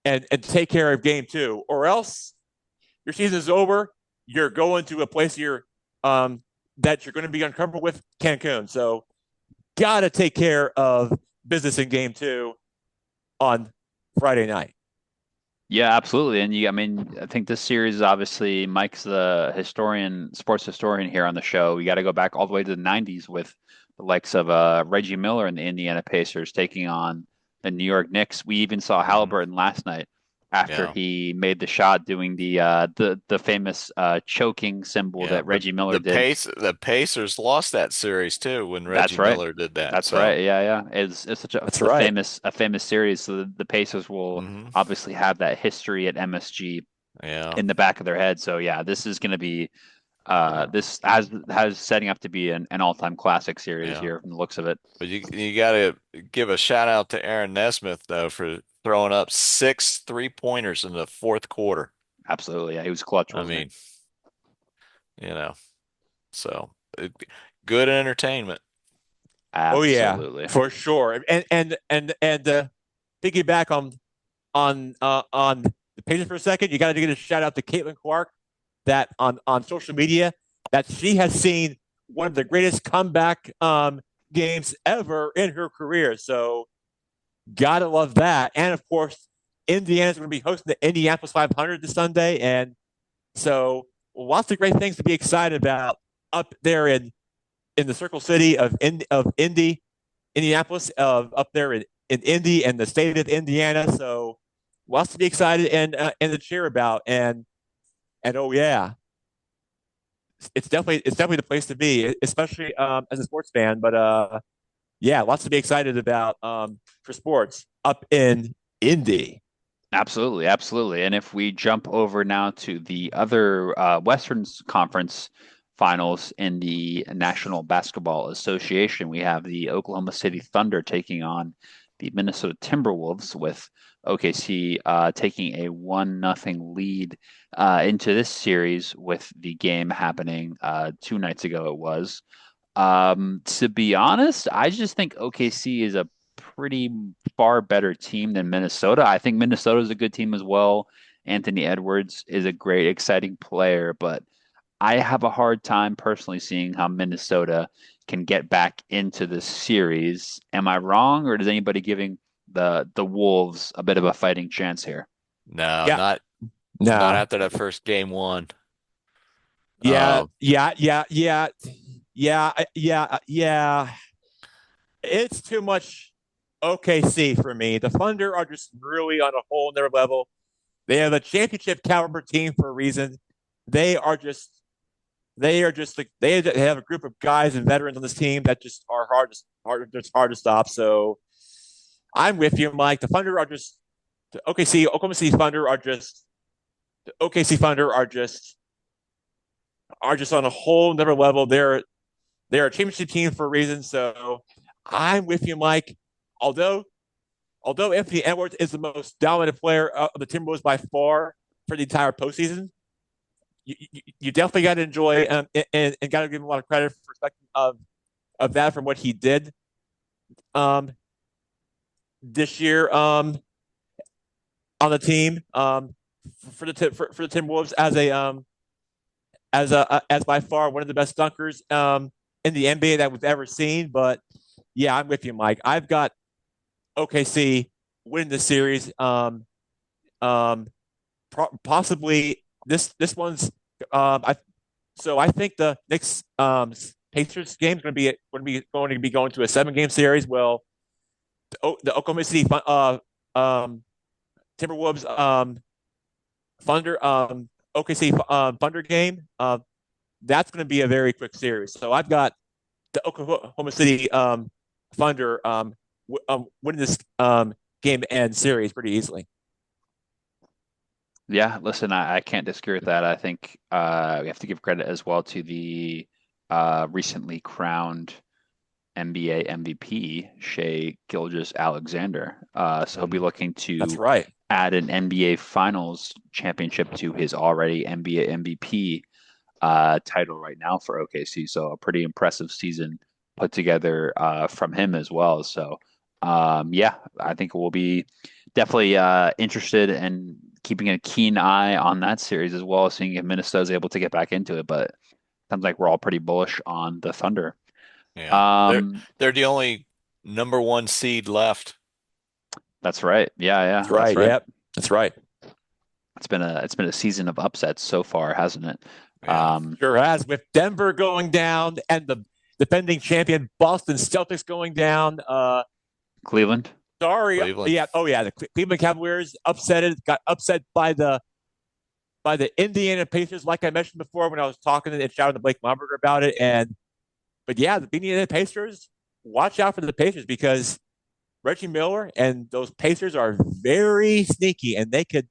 game two, or else your season is over. You're going to a place that you're going to be uncomfortable with, Cancun. So gotta take care of business in game two on Friday night. Yeah, absolutely. And I think this series is obviously Mike's the sports historian here on the show. We got to go back all the way to the 90s with the likes of Reggie Miller and the Indiana Pacers taking on the New York Knicks. We even saw Halliburton last night after he made the shot doing the famous choking symbol that Reggie Miller did. The Pacers lost that series too when Reggie Miller did that. That's right. Yeah. It's such a famous series. So the Pacers will obviously have that history at MSG in the back of their head. So yeah, this is going to be this has setting up to be an all-time classic series here from the looks of it. But you got to give a shout out to Aaron Nesmith though for throwing up 6 3-pointers in the fourth quarter. Absolutely, yeah, he was clutch. I mean, you know. So good entertainment. Oh yeah, Absolutely. for sure. And piggyback on the pages for a second, you got to give a shout out to Caitlin Clark that on social media that she has seen one of the greatest comeback games ever in her career. So gotta love that. And of course, Indiana's going to be hosting the Indianapolis 500 this Sunday, and so lots of great things to be excited about up there in the Circle City of Indianapolis, up there in Indy and the state of Indiana. So lots to be excited and to cheer about. And oh yeah, it's definitely the place to be, especially as a sports fan. But yeah, lots to be excited about for sports up in Indy. Absolutely, absolutely. And if we jump over now to the other Western Conference finals in the National Basketball Association, we have the Oklahoma City Thunder taking on the Minnesota Timberwolves, with OKC taking a 1-0 lead into this series, with the game happening 2 nights ago. It was. To be honest, I just think OKC is a pretty far better team than Minnesota. I think Minnesota is a good team as well. Anthony Edwards is a great, exciting player, but I have a hard time personally seeing how Minnesota can get back into the series. Am I wrong, or is anybody giving the Wolves a bit of a fighting chance here? No, Yeah, not nah, after that first game one. yeah, Uh, yeah, yeah, yeah, yeah. It's too much OKC for me. The Thunder are just really on a whole nother level. They have a championship caliber team for a reason. They are just like they have a group of guys and veterans on this team that just are hard to stop. So I'm with you, Mike. The Thunder are just the OKC Oklahoma City Thunder are just the OKC Thunder are just on a whole nother level. They're a championship team for a reason. So I'm with you, Mike. Although although Anthony Edwards is the most dominant player of the Timberwolves by far for the entire postseason, you definitely got to enjoy and got to give him a lot of credit for respecting of that from what he did um, this year on the team for the Timberwolves as by far one of the best dunkers in the NBA that we've ever seen. But yeah, I'm with you, Mike. I've got OKC winning the series. Um, Possibly this one's. I so I think the next Pacers game is going to be going to a 7 game series. Well, the Oklahoma City Timberwolves Thunder OKC Thunder game. That's going to be a very quick series. So I've got the Oklahoma City Thunder winning this game and series pretty easily. Yeah, listen, I can't disagree with that. I think we have to give credit as well to the recently crowned NBA MVP, Shea Gilgeous-Alexander. So he'll be looking That's to right. add an NBA Finals championship to his already NBA MVP title right now for OKC. So a pretty impressive season put together from him as well. So yeah, I think we'll be definitely interested in keeping a keen eye on that series as well, seeing if Minnesota's able to get back into it. But sounds like we're all pretty bullish on the Thunder. yeah, Um, they're the only number one seed left. that's right. Yeah, That's yeah, that's right. right. Yep. That's right. It's been a season of upsets so far, hasn't it? Yeah, Sure has, with Denver going down and the defending champion Boston Celtics going down. Cleveland. Sorry, Cleveland. yeah, oh yeah, the Cleveland Cavaliers got upset by the Indiana Pacers, like I mentioned before when I was talking and shouting to Blake Lumberger about it. But yeah, the Indiana Pacers, watch out for the Pacers because Reggie Miller and those Pacers are very sneaky, and they could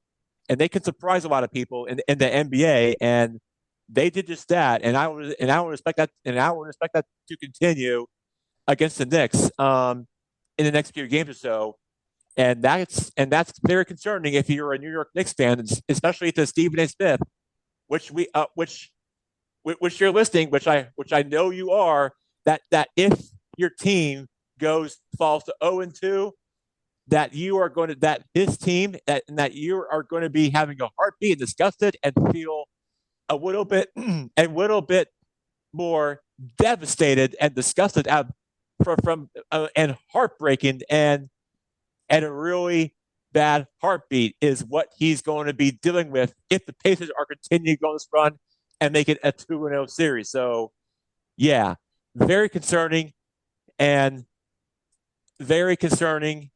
surprise a lot of people in the NBA, and they did just that. And I would expect that to continue against the Knicks in the next few games or so. And that's very concerning if you're a New York Knicks fan, especially to Stephen A. Smith, which which you're listening, which I know you are, that if your team falls to 0-2, that you are going to that this team that you are going to be having a heartbeat and disgusted and feel a little bit more devastated and disgusted from and heartbreaking and a really bad heartbeat is what he's going to be dealing with if the Pacers are continuing on this run and make it a 2-0 series. So, yeah, very concerning and very concerning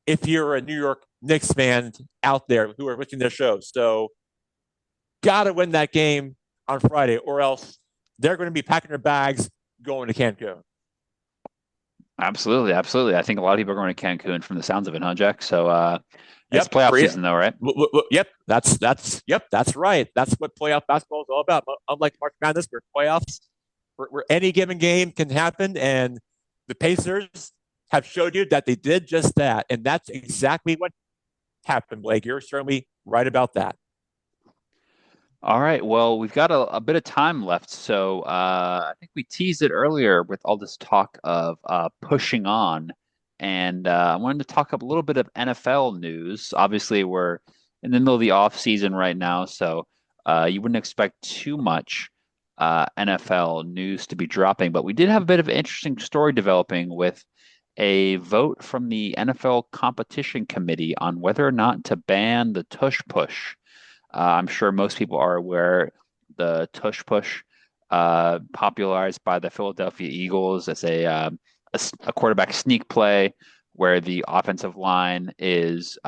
if you're a New York Knicks fan out there who are listening to their show. So, got to win that game on Friday, or else they're going to be packing their bags going to Cancun. Absolutely, absolutely. I think a lot of people are going to Cancun from the sounds of it, huh, Jack? So it's playoff season though, right? Yep, that's right. That's what playoff basketball is all about. Unlike March Madness, where playoffs, where any given game can happen, and the Pacers have showed you that they did just that, and that's exactly what happened, Blake. You're certainly right about that. All right. Well, we've got a bit of time left. So I think we teased it earlier with all this talk of pushing on. And I wanted to talk up a little bit of NFL news. Obviously, we're in the middle of the off season right now. So you wouldn't expect too much NFL news to be dropping. But we did have a bit of an interesting story developing with a vote from the NFL Competition Committee on whether or not to ban the Tush Push. I'm sure most people are aware the Tush Push, popularized by the Philadelphia Eagles as a quarterback sneak play where the offensive line is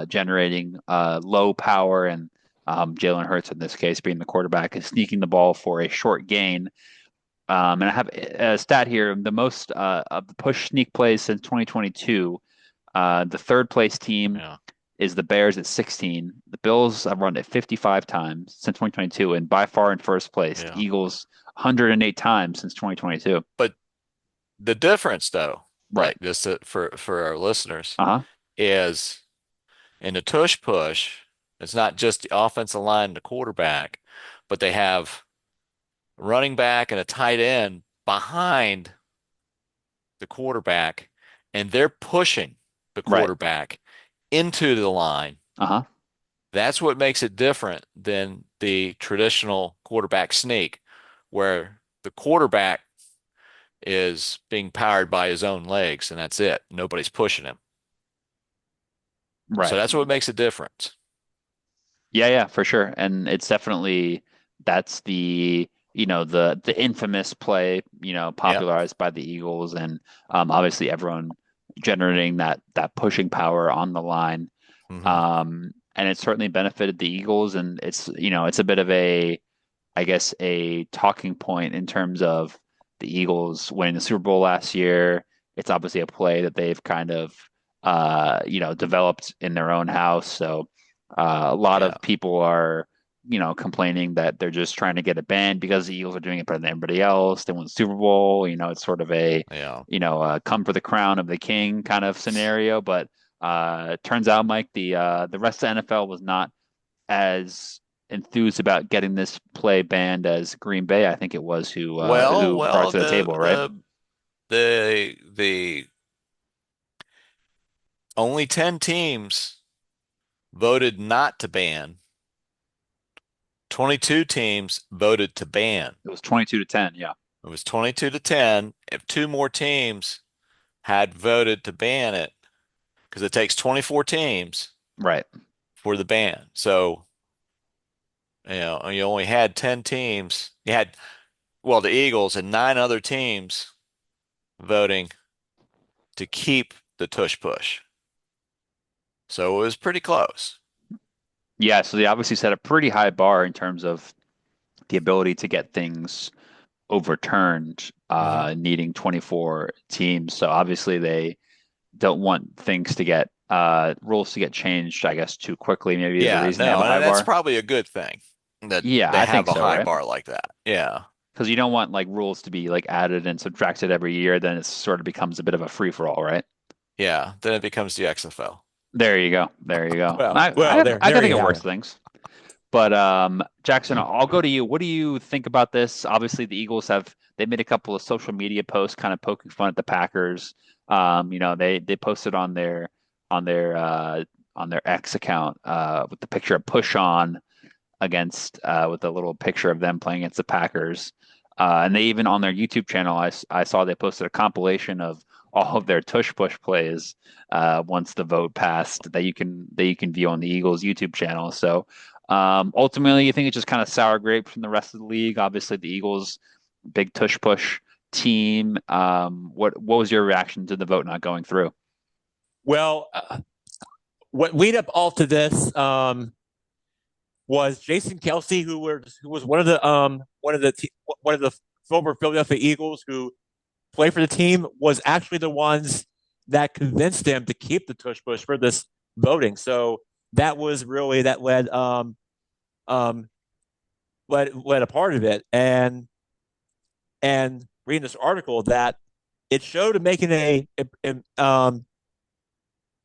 generating low power and Jalen Hurts in this case being the quarterback is sneaking the ball for a short gain. And I have a stat here: the most of the push sneak plays since 2022. The third place team. Yeah. Is the Bears at 16. The Bills have run it 55 times since 2022, and by far in first place. Yeah. The Eagles 108 times since 2022. But the difference, though, Right. like just for our listeners, Uh-huh. is in the tush push, it's not just the offensive line and the quarterback, but they have a running back and a tight end behind the quarterback, and they're pushing the Right. quarterback into the line. Uh-huh. That's what makes it different than the traditional quarterback sneak, where the quarterback is being powered by his own legs, and that's it. Nobody's pushing him. So Right. that's what makes a difference. Yeah, for sure. And it's definitely that's the infamous play, Yeah. popularized by the Eagles and obviously everyone generating that pushing power on the line. Hmm. And it certainly benefited the Eagles and it's a bit of I guess a talking point in terms of the Eagles winning the Super Bowl last year. It's obviously a play that they've kind of developed in their own house. So a lot Yeah. of people are, complaining that they're just trying to get it banned because the Eagles are doing it better than everybody else. They won the Super Bowl. It's sort of Yeah. come for the crown of the king kind of scenario. But turns out, Mike, the rest of the NFL was not as enthused about getting this play banned as Green Bay, I think it was, who brought it Well, to the table, right? the only 10 teams voted not to ban. 22 teams voted to ban. It was 22-10. Yeah. It was 22 to 10. If two more teams had voted to ban it, because it takes 24 teams Right. for the ban. So, you only had 10 teams. You had, well, the Eagles and 9 other teams voting to keep the tush push. So it was pretty close. Yeah. So they obviously set a pretty high bar in terms of the ability to get things overturned, Hmm. needing 24 teams. So obviously they don't want things to get rules to get changed, I guess, too quickly. Maybe is the Yeah, reason they have no, a high and that's bar. probably a good thing that Yeah, they I have think a so, high right? bar like that. Yeah. Because you don't want like rules to be like added and subtracted every year, then it sort of becomes a bit of a free for all, right? Yeah. Then it becomes the XFL. There you go. There you go. Well, I well, I, there I can there think you of have worse it. things. But Jackson, I'll go to you. What do you think about this? Obviously, the Eagles they made a couple of social media posts kind of poking fun at the Packers. They posted on their uh, on their X account with the picture of Push on against with a little picture of them playing against the Packers. And they even on their YouTube channel, I saw they posted a compilation of all of their Tush Push plays once the vote passed that you can view on the Eagles YouTube channel. So ultimately, you think it's just kind of sour grapes from the rest of the league. Obviously, the Eagles, big Tush Push team. What was your reaction to the vote not going through? Well, what lead up all to this was Jason Kelsey, who was one of the former Philadelphia Eagles who played for the team, was actually the ones that convinced him to keep the tush push for this voting. So that was really that um led a part of it. And reading this article that it showed him making a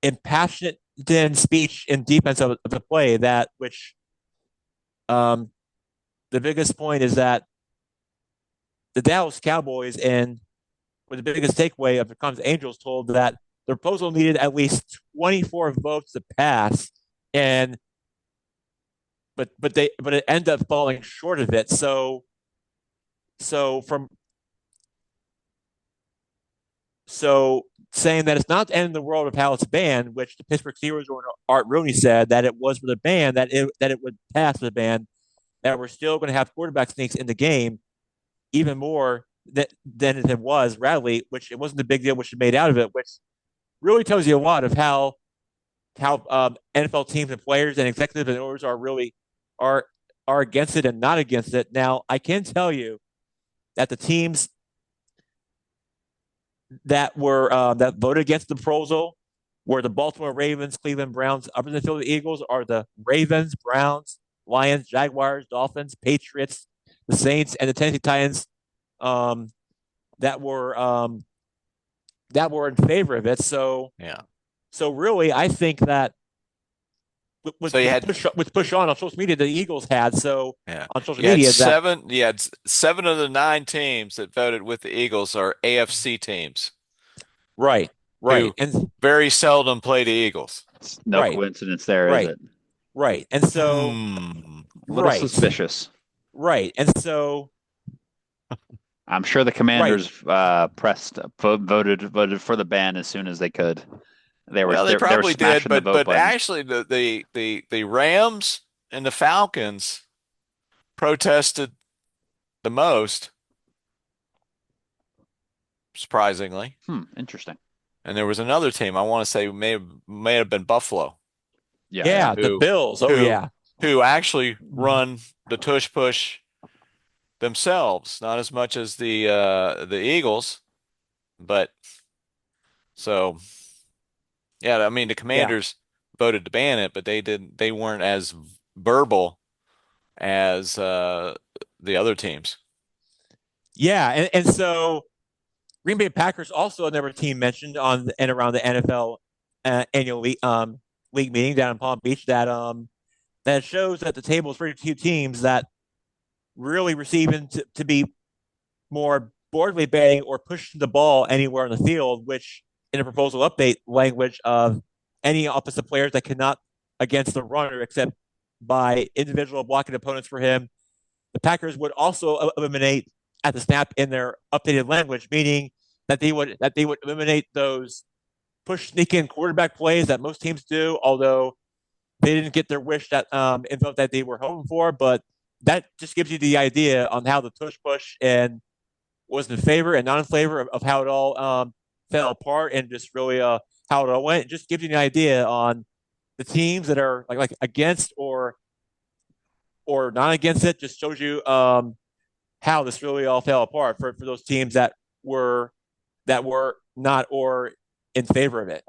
impassionate speech in defense of the play that which the biggest point is that the Dallas Cowboys and with the biggest takeaway of the Cubs Angels told that the proposal needed at least 24 votes to pass, and but it ended up falling short of it. So from so saying that it's not the end of the world of how it's banned, which the Pittsburgh Steelers owner Art Rooney said that it was for the ban that it would pass the ban, that we're still going to have quarterback sneaks in the game even more than it was Radley, which it wasn't the big deal which it made out of it, which really tells you a lot of how NFL teams and players and executives and owners are really are are against it and not against it. Now, I can tell you that the teams that voted against the proposal were the Baltimore Ravens, Cleveland Browns, up in the Philadelphia Eagles are the Ravens, Browns, Lions, Jaguars, Dolphins, Patriots, the Saints, and the Tennessee Titans um, that were um, that were in favor of it. Yeah. So really, I think that So you had with push on social media, the Eagles had so yeah. on social You had media that seven of the nine teams that voted with the Eagles are AFC teams right, who and very seldom play the Eagles. It's no right, coincidence there, is right, it? right, and so Hmm. A little right, suspicious. right, and so I'm sure the right, Commanders voted for the ban as soon as they could. Well, they They were probably did, smashing the vote but button. actually the Rams and the Falcons protested the most, surprisingly. Interesting. And there was another team I want to say may have been Buffalo, Yeah, yeah. yeah, the who Bills. Oh who yeah, who actually run the tush push themselves, not as much as the Eagles, but so yeah, I mean the yeah, Commanders voted to ban it, but they weren't as verbal as the other teams. yeah, and so Green Bay Packers also another team mentioned on and around the NFL annual league meeting down in Palm Beach that shows that the table is 32 teams that really receiving to be more boardly banning or pushing the ball anywhere on the field, which in a proposal update language of any offensive players that cannot against the runner except by individual blocking opponents for him. The Packers would also eliminate at the snap in their updated language, meaning that they would eliminate those push sneak in quarterback plays that most teams do, although they didn't get their wish that they were hoping for. But that just gives you the idea on how the tush push and was in favor and not in favor of how it all fell apart and just really how it all went. It just gives you an idea on the teams that are like against or not against it. Just shows you how this really all fell apart for those teams that were not or in favor of it.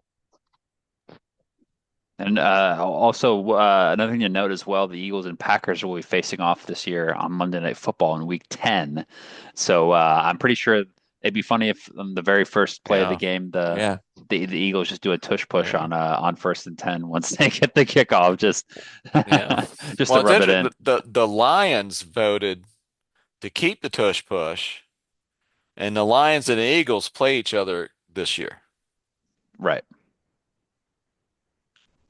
And also another thing to note as well, the Eagles and Packers will be facing off this year on Monday Night Football in Week 10. So I'm pretty sure It'd be funny if the very first play of the Yeah. game, Yeah. the Eagles just do a tush push Yeah. on 1st and 10 once they get the kickoff, just Yeah. just Well, to it's rub it interesting. in. The Lions voted to keep the tush push, and the Lions and the Eagles play each other this year. Right.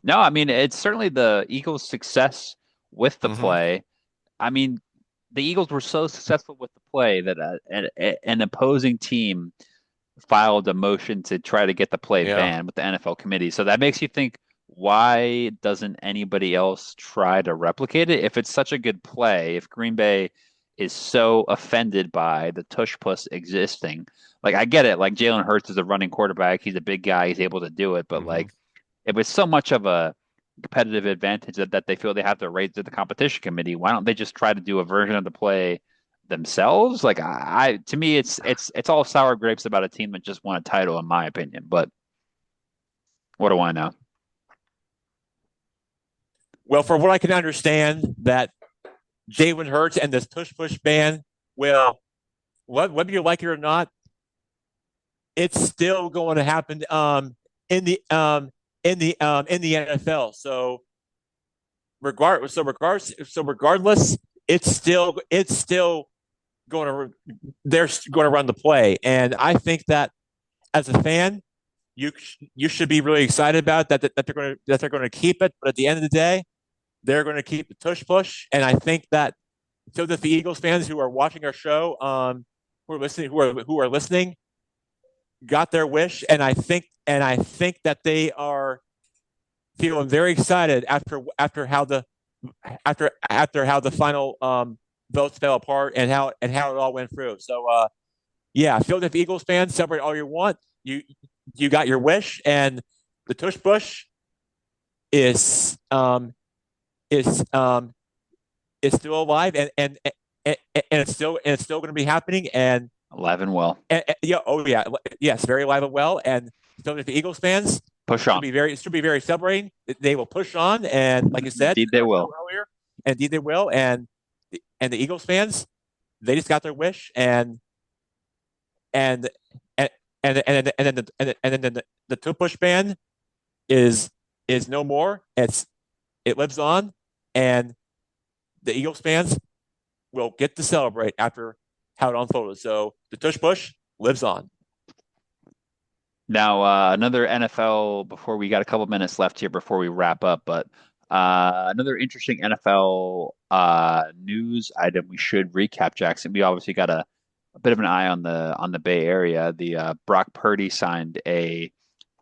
No, I mean it's certainly the Eagles' success with the Hmm. play. I mean, the Eagles were so successful with the play that an opposing team filed a motion to try to get the play Yeah. banned with the NFL committee. So that makes you think, why doesn't anybody else try to replicate it? If it's such a good play, if Green Bay is so offended by the tush push existing, like I get it, like Jalen Hurts is a running quarterback, he's a big guy, he's able to do it, but Hmm. like if it's so much of a competitive advantage that they feel they have to raise to the competition committee, why don't they just try to do a version of the play themselves? Like to me, it's all sour grapes about a team that just won a title, in my opinion. But what do I know? Well, from what I can understand, that Jalen Hurts and this tush push ban, well, whether you like it or not, it's still going to happen in the NFL. Regardless, it's still going to they're going to run the play, and I think that as a fan, you should be really excited about that they're going to keep it. But at the end of the day, they're going to keep the tush push, and I think that so that the Eagles fans who are watching our show, who are listening, got their wish, and I think that they are feeling very excited after how the final votes fell apart and how it all went through. So yeah, Philadelphia Eagles fans, celebrate all you want. You got your wish, and the tush push is is um is still alive, and it's still going to be happening. Alive and well. Yeah, oh yeah, yes, very alive and well. And Philadelphia Eagles fans Push on. should be very celebrating. They will push on, and like you said Indeed, they will. earlier, and indeed they will. And the Eagles fans, they just got their wish, and then the two push ban is no more. It lives on, and the Eagles fans will get to celebrate after how it unfolded. So the tush push lives on. Now, another NFL before we got a couple minutes left here before we wrap up, but another interesting NFL news item we should recap, Jackson. We obviously got a bit of an eye on the Bay Area. The Brock Purdy signed a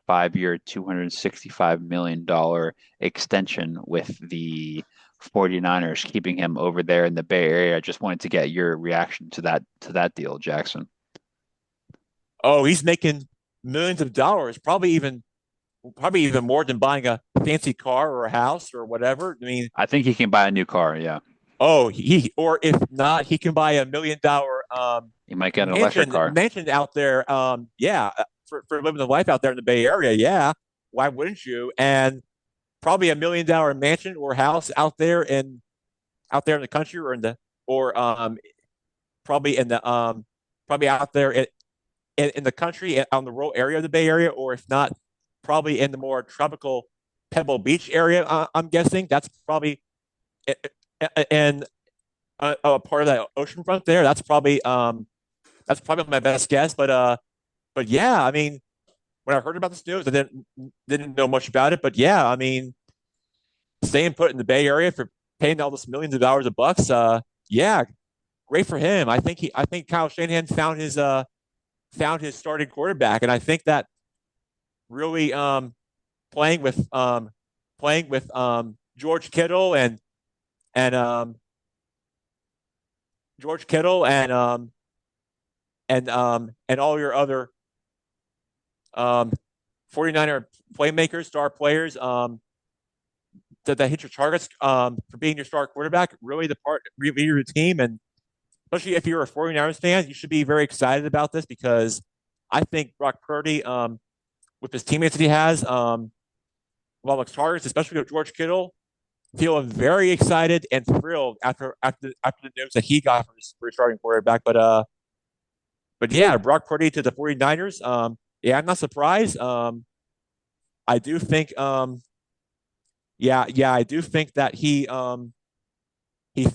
5-year, $265 million extension with the 49ers, keeping him over there in the Bay Area. I just wanted to get your reaction to that deal, Jackson. Oh, he's making millions of dollars, probably even more than buying a fancy car or a house or whatever. I mean, I think he can buy a new car. Yeah, oh, or if not, he can buy $1 million he might get an electric car. mansion out there. Yeah, for living the life out there in the Bay Area. Yeah, why wouldn't you? And probably $1 million mansion or house out there in the country or in the or probably in the probably out there in the country on the rural area of the Bay Area, or if not, probably in the more tropical Pebble Beach area. I'm guessing that's probably and part of that oceanfront there. That's probably my best guess. But yeah, I mean, when I heard about this news, I didn't know much about it. But yeah, I mean, staying put in the Bay Area for paying all this millions of dollars of bucks. Yeah, great for him. I think Kyle Shanahan found his starting quarterback, and I think that really playing with George Kittle and George Kittle and all your other um 49er playmakers, star players that hit your targets for being your star quarterback, really really your team. And especially if you're a 49ers fan, you should be very excited about this because I think Brock Purdy, with his teammates that he has, along with targets, especially with George Kittle, feeling very excited and thrilled after the news that he got for his starting quarterback. yeah, Brock Purdy to the 49ers. Yeah, I'm not surprised. I do think I do think that he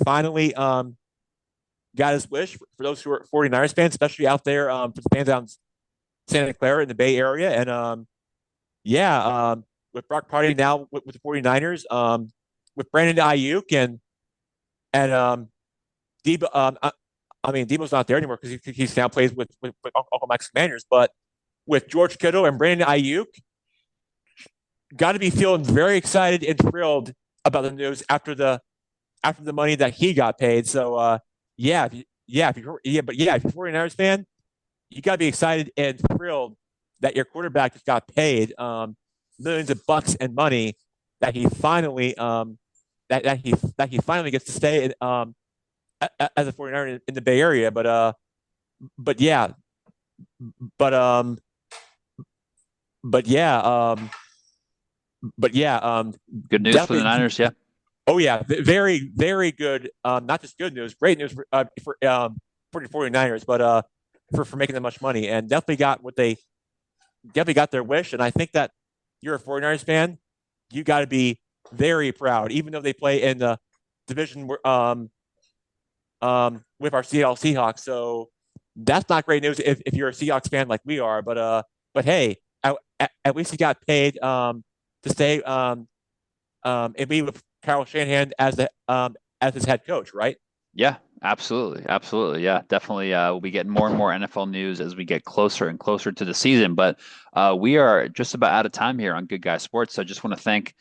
finally got his wish for those who are 49ers fans, especially out there for the fans out in Santa Clara in the Bay Area. And yeah, with Brock Purdy now with the 49ers, with Brandon Ayuk and Debo, I mean Debo's not there anymore because he's now plays with Uncle Mike's Commanders, but with George Kittle and Brandon Ayuk, got to be feeling very excited and thrilled about the news after the money that he got paid. So yeah, if you're a 49ers fan, you got to be excited and thrilled that your quarterback just got paid millions of bucks and money that he finally that he finally gets to stay as a 49er in the Bay Area. But yeah, but but yeah, but yeah, Good news for the Niners, yeah. Oh yeah, very very good. Not just good news, great news for the 49ers, but for making them much money and definitely got their wish. And I think that you're a 49ers fan, you got to be very proud, even though they play in the division with our Seattle Seahawks. So that's not great news if you're a Seahawks fan like we are. But hey, at least he got paid to stay and be with Kyle Shanahan as his head coach, right? Yeah, absolutely. Absolutely. Yeah, definitely. We'll be getting more and more NFL news as we get closer and closer to the season. But we are just about out of time here on Good Guy Sports. So I just want to thank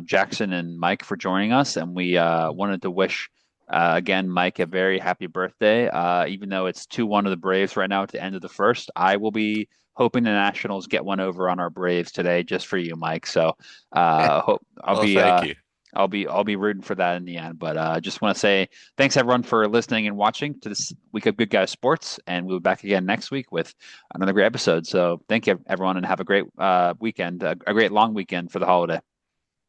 Jackson and Mike for joining us. And we wanted to wish, again, Mike a very happy birthday. Even though it's 2-1 of the Braves right now at the end of the first, I will be hoping the Nationals get one over on our Braves today just for you, Mike. So hope I'll Well, be thank you. I'll be rooting for that in the end. But I just want to say thanks everyone for listening and watching to this week of Good Guys Sports, and we'll be back again next week with another great episode. So thank you everyone, and have a great weekend, a great long weekend for the holiday.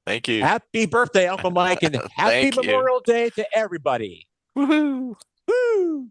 Thank you. Happy birthday, Uncle Mike, and happy Thank you. Memorial Day to everybody. Woohoo. Woo!